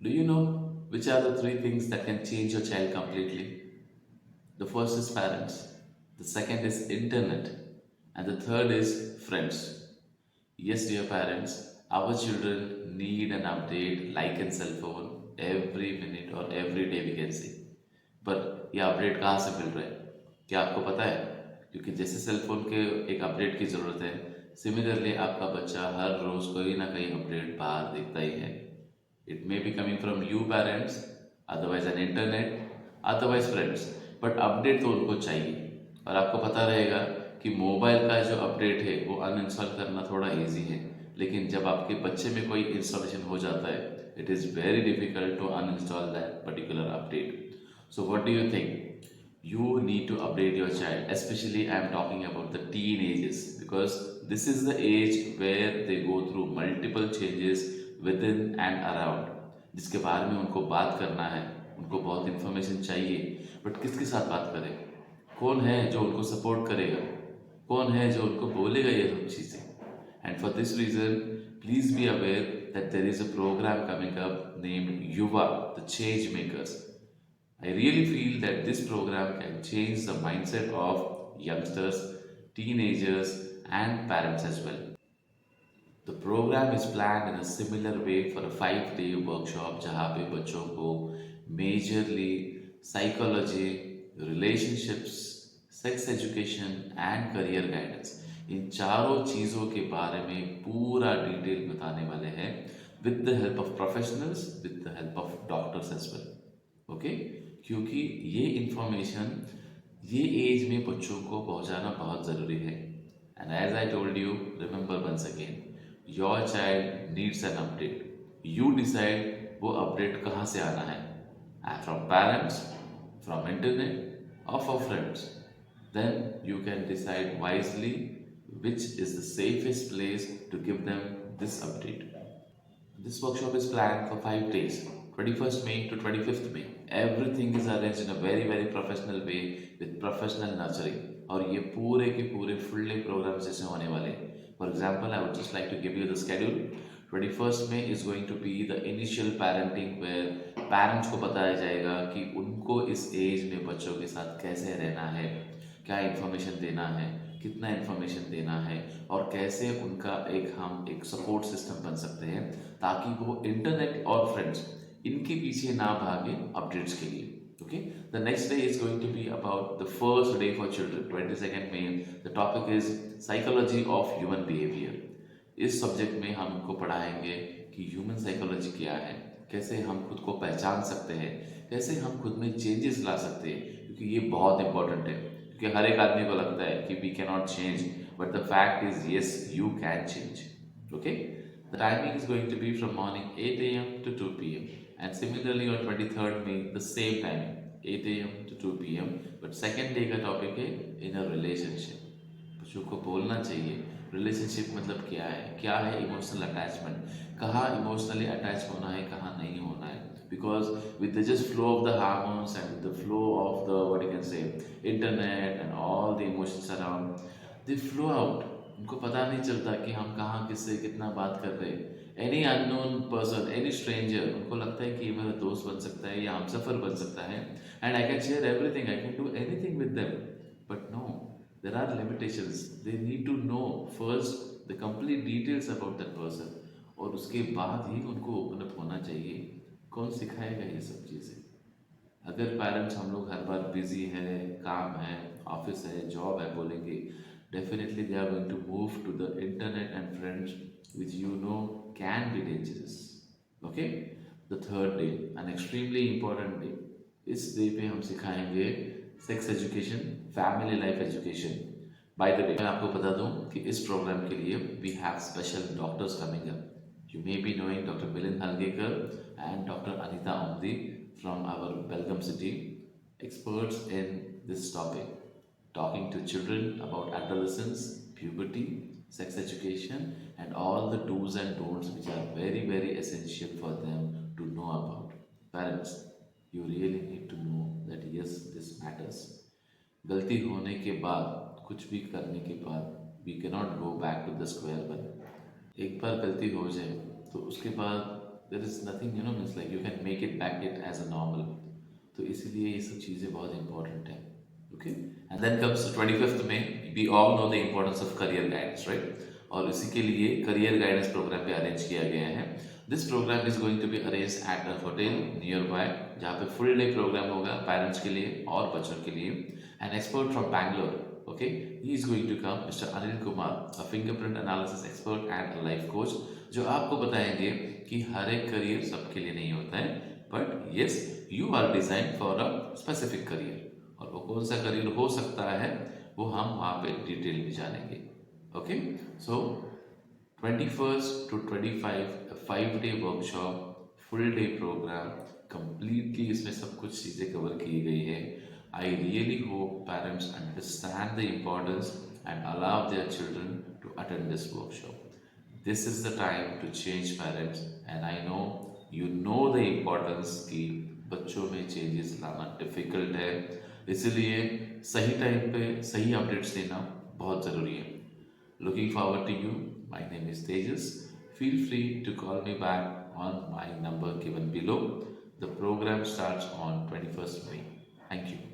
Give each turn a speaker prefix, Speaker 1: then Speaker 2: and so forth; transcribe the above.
Speaker 1: Do you know which are the three things that can change your child completely? The first is parents, the second is internet, and the third is friends. Yes, dear parents, our children need an update like in cell phone every minute or every day we can see. पर ये update कहाँ से मिल रहा है? क्या आपको पता है? क्योंकि जैसे सेल फोन के एक अपडेट की ज़रूरत है, सिमिलरली आपका बच्चा हर रोज़ कोई ना कहीं अपडेट बाहर देखता ही है. It may be coming from you parents, otherwise an internet, otherwise friends. But update तो उनको चाहिए. और आपको पता रहेगा कि मोबाइल का जो अपडेट है वो अनइंस्टॉल करना थोड़ा इजी है, लेकिन जब आपके बच्चे में कोई इंस्टॉलेशन हो जाता है, it is very difficult to uninstall that particular update. So what do you think? You need to update your child, especially I am talking about the teenagers, because this is the age where they go through multiple changes within and around, जिसके बारे में उनको बात करना है. उनको बहुत information चाहिए, बट किसके साथ बात करें? कौन है जो उनको सपोर्ट करेगा? कौन है जो उनको बोलेगा ये सब चीज़ें? And for this reason, please be aware that there is a program coming up named Yuva, the Change Makers. I really feel that this program can change the mindset of youngsters, teenagers, and parents as well. The program is planned in a similar way for a 5-day workshop जहाँ पे बच्चों को majorly psychology, relationships, sex education and career guidance, इन चारों चीज़ों के बारे में पूरा डिटेल बताने वाले हैं with the help of professionals, with the help of doctors as well. Okay, क्योंकि ये इंफॉर्मेशन ये एज में बच्चों को पहुंचाना बहुत ज़रूरी है. And as I told you, remember once again, your child needs an update. You decide वो अपडेट कहाँ से आना है, फ्रॉम पेरेंट्स, फ्रॉम इंटरनेट और for friends. then you can decide wisely which is the safest place to give them this update. This workshop is planned for 5 days, 21st May to 25th May. Everything is arranged in a very very professional way with professional nurturing. और ये पूरे के पूरे fully programme जैसे होने वाले हैं. For example, I would just like to give you the schedule. 21st May is going to be the initial parenting where parents को बताया जाएगा कि उनको इस एज में बच्चों के साथ कैसे रहना है, क्या इन्फॉर्मेशन देना है, कितना इन्फॉर्मेशन देना है, और कैसे उनका हम एक सपोर्ट सिस्टम बन सकते हैं ताकि वो इंटरनेट और फ्रेंड्स इनके पीछे ना भागे अपडेट्स के लिए. Okay, the next day is going to be about the first day for children, 22nd May. The topic is psychology of human behavior. इस सब्जेक्ट में हम उनको पढ़ाएंगे कि ह्यूमन साइकोलॉजी क्या है, कैसे हम खुद को पहचान सकते हैं, कैसे हम खुद में चेंजेस ला सकते हैं, क्योंकि ये बहुत इंपॉर्टेंट है. क्योंकि हर एक आदमी को लगता है कि we can not change, but the fact is yes, you can change. Okay, the timing is going to be from morning 8 AM to 2 PM. And similarly on 23rd May, the same timing, 8 AM to 2 PM. But second day का topic है inner relationship. बच्चों को बोलना चाहिए relationship मतलब क्या है emotional attachment, कहाँ इमोशनली अटैच होना है, कहाँ नहीं होना है. Because with the just flow of the hormones and with the flow of the what you can say internet and all the emotions around, they flow out. उनको पता नहीं चलता कि हम कहाँ किससे कितना बात कर रहे हैं. Any unknown person, any stranger, उनको लगता है कि ये मेरा दोस्त बन सकता है या हम सफ़र बन सकता है, and I can share everything, I can do anything with them. But no, there are limitations. They need to know first the complete details about that person, और उसके बाद ही उनको ओपन अप होना चाहिए. कौन सिखाएगा ये सब चीज़ें? अगर पेरेंट्स हम लोग हर बार बिजी है, काम है, ऑफिस है, जॉब है बोलेंगे, definitely they are going to move to the internet and friends which you know can be dangerous. Okay, the third day, an extremely important day. इस डे पे हम सिखाएंगे sex education, family life education. By the way, मैं आपको बता दूं कि इस प्रोग्राम के लिए we have special doctors coming up. You may be knowing Dr. Milind Halgekar and Dr. Anita Omdi from our Belgaum city, experts in this topic, talking to children about adolescence, puberty, sex education, and all the do's and don'ts which are very, very essential for them to know about. Parents, you really need to know that yes, this matters. गलती होने के बाद, कुछ भी करने के बाद, we cannot go back to the square one. एक बार गलती हो जाए तो उसके बाद there is nothing means like you can make it back it as a normal. तो इसीलिए ये सब चीज़ें बहुत इंपॉर्टेंट है. Okay. And then comes 25th May. We all know the importance of career guidance, right? और इसी के लिए करियर गाइडेंस प्रोग्राम भी अरेंज किया गया है. This programme is going to be arrange at a hotel nearby, जहाँ पे फुल डे प्रोग्राम होगा पेरेंट्स के लिए और बच्चों के लिए. An expert from Bangalore, okay, he is going to come, Mr. Anil Kumar, a fingerprint analysis expert and a life coach, जो आपको बताएंगे कि हर एक करियर सबके लिए नहीं होता है, but yes, you are design for a specific career. और वो कौन सा करियर हो सकता है वो हम वहाँ पे डिटेल में जानेंगे. Okay. So 21st to 25, a 5-day workshop, full day program, completely इसमें सब कुछ चीज़ें कवर की गई है. I really hope parents understand the importance and allow their children to attend this workshop. This is the time to change parents, and I know you know the importance कि बच्चों में चेंजेस लाना difficult है. इसलिए सही time पे सही updates देना बहुत ज़रूरी है. Looking forward to you. My name is Tejas. Feel free to call me back on my number given below. The program starts on 21st May. Thank you.